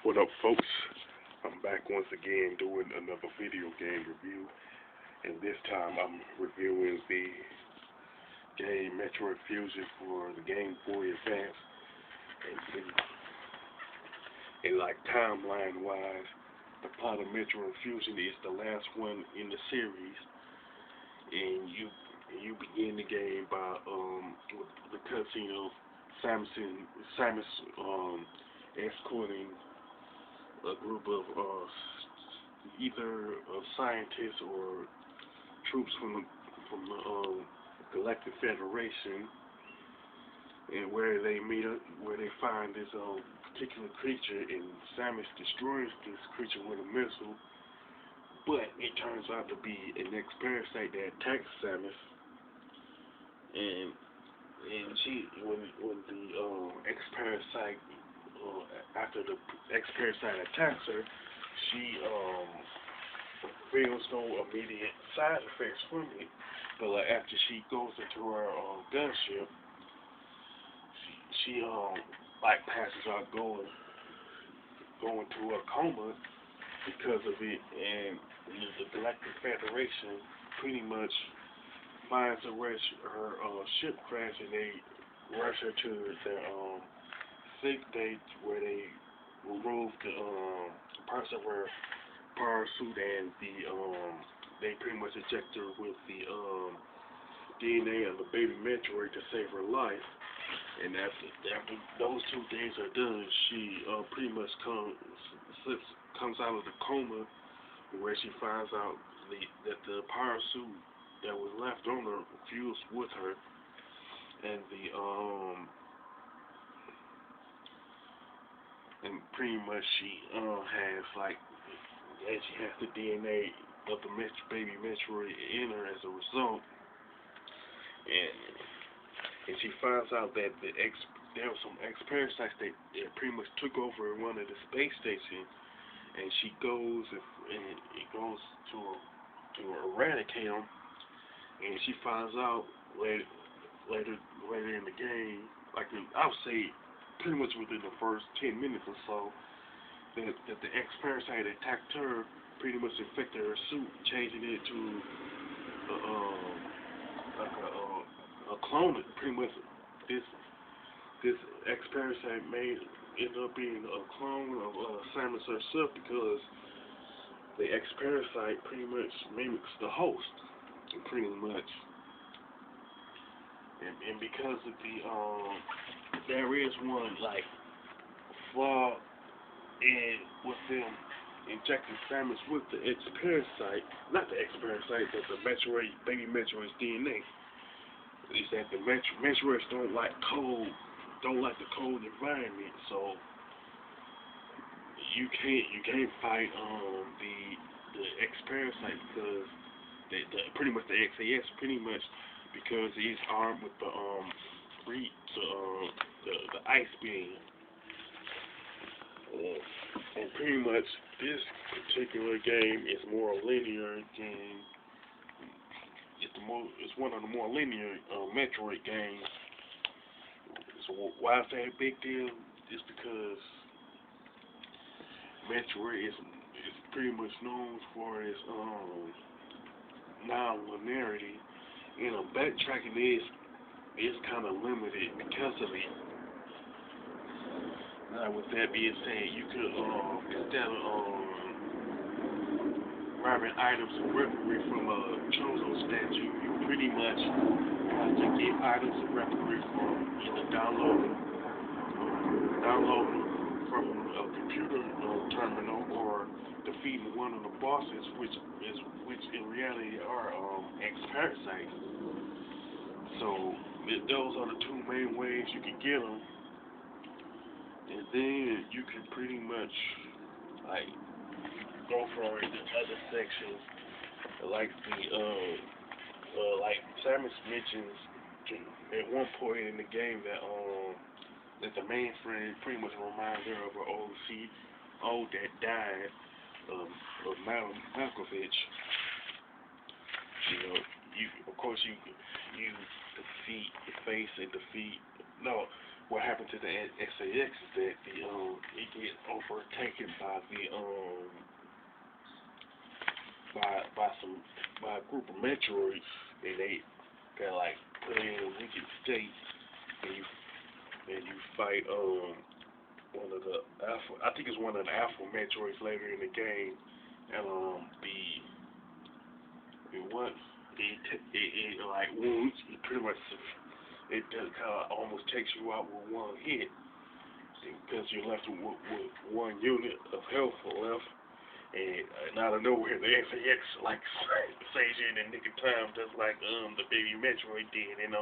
What up, folks? I'm back once again doing another video game review, and this time I'm reviewing the game Metroid Fusion for the Game Boy Advance. And like timeline-wise, the plot of Metroid Fusion is the last one in the series, and you begin the game by with the cutscene of Samus escorting a group of either scientists or troops from the Galactic Federation, and where they find this particular creature, and Samus destroys this creature with a missile, but it turns out to be an X-Parasite that attacks Samus, and when the X-Parasite after the X-Parasite attacks her, she feels no immediate side effects from it. But like after she goes into her gunship, she like passes out, going to a coma because of it, and the Galactic Federation pretty much finds her ship crash, and they rush her to their sick day, where they remove the parts of her power suit, and they pretty much inject her with the DNA of the baby Metroid to save her life. And after those two things are done, she pretty much comes out of the coma, where she finds out that the power suit that was left on her fused with her, and and pretty much she has she has the DNA of the baby Metroid in her as a result, and she finds out that there were some X-Parasites that pretty much took over one of the space stations, and she goes to eradicate them, and she finds out later in the game, I would say pretty much within the first 10 minutes or so, that the X-Parasite attacked her, pretty much infected her suit, changing it to a clone. Pretty much this X-Parasite ended up being a clone of Samus herself, because the X-Parasite pretty much mimics the host, pretty much. And because of there is one flaw with them injecting Samus with the X-Parasite, not the X-Parasite, but the baby Metroid's DNA, is that the Metroids don't like the cold environment, so you can't fight the X-Parasite, because pretty much the XAS, pretty much, because he's armed with the ice beam, and pretty much this particular game is more linear than it's one of the more linear Metroid games. So why I say a big deal is because Metroid is pretty much known for its non-linearity, and backtracking is kind of limited because of it. Now, with that being said, you could instead of grabbing items and weaponry from a Chozo statue, you pretty much have to get items and weaponry from either downloading from a computer terminal, or defeating one of the bosses, which in reality are X-Parasites. So those are the two main ways you can get them, and then you can pretty much go for the other sections, like like Samus mentions at one point in the game that the mainframe pretty much reminds her of her old that died, of Malkovich. Of course you defeat the face and defeat. No, what happened to the SAS is that it get over overtaken by by a group of Metroids, and they got like put in a wicked state, and you fight one of the alpha. I think it's one of the alpha Metroids later in the game, and it what it like wounds. It pretty much it kind of almost takes you out with one hit because you're left with one unit of health left. And out of nowhere, the SAX like saves you in the nick of time, just like the baby Metroid did in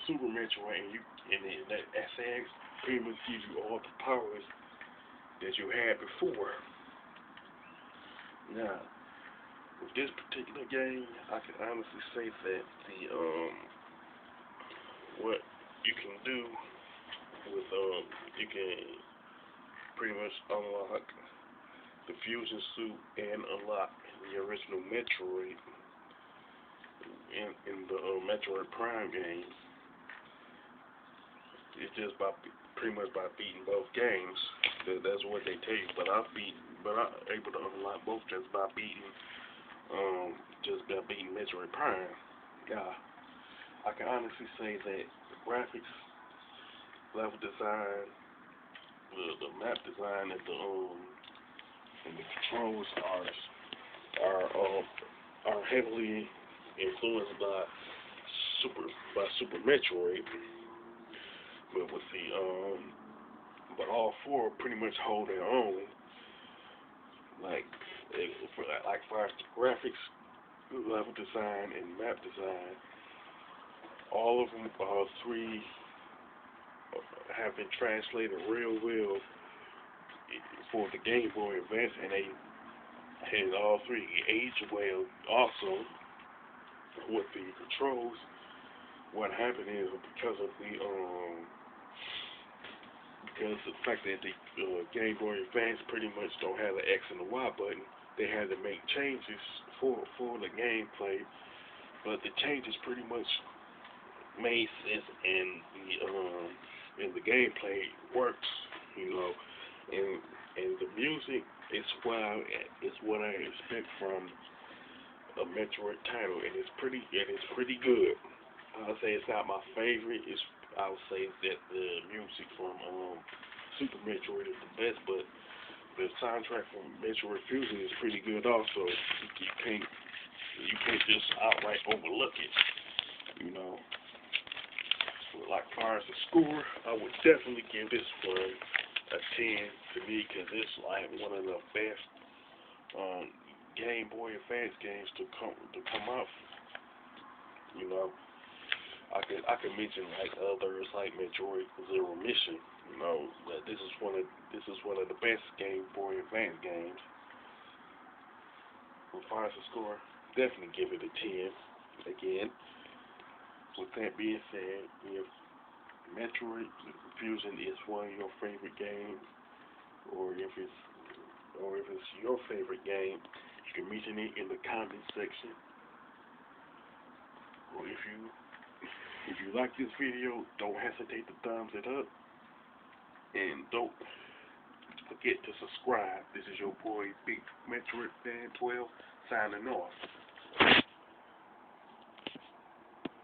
Super Metroid, and that SAX pretty much gives you all the powers that you had before. Now, with this particular game, I can honestly say that the what you can do with you can pretty much unlock the fusion suit and unlock the original Metroid in the Metroid Prime games. It's just pretty much by beating both games. That's what they tell you. But I'm able to unlock both just by beating Metroid Prime. Yeah, I can honestly say that the graphics, level design, the map design, and the controls are heavily influenced by Super Metroid, but with but all four pretty much hold their own. Like far as the graphics, level design, and map design, all of them, all three, have been translated real well for the Game Boy Advance, and they had all three aged well. Also, with the controls, what happened is because of the fact that the Game Boy Advance pretty much don't have the X and the Y button, they had to make changes for the gameplay. But the changes pretty much made sense, and the gameplay works, and the music is what I expect from a Metroid title, and it's pretty good. I'll say it's not my favorite. I would say that the music from Super Metroid is the best, but the soundtrack from Metroid Fusion is pretty good also. You can't just outright overlook it, Like far as the score, I would definitely give this one a 10 to me, because it's like one of the best Game Boy Advance games to come out. I could mention like others like Metroid Zero Mission. That this is one of the best Game Boy Advance games. As far as the score, definitely give it a 10. Again, with that being said, if Metroid Fusion is one of your favorite games, or if it's your favorite game, you can mention it in the comment section. Or if you like this video, don't hesitate to thumbs it up, and don't forget to subscribe. This is your boy Big Metroid Fan 12 signing off.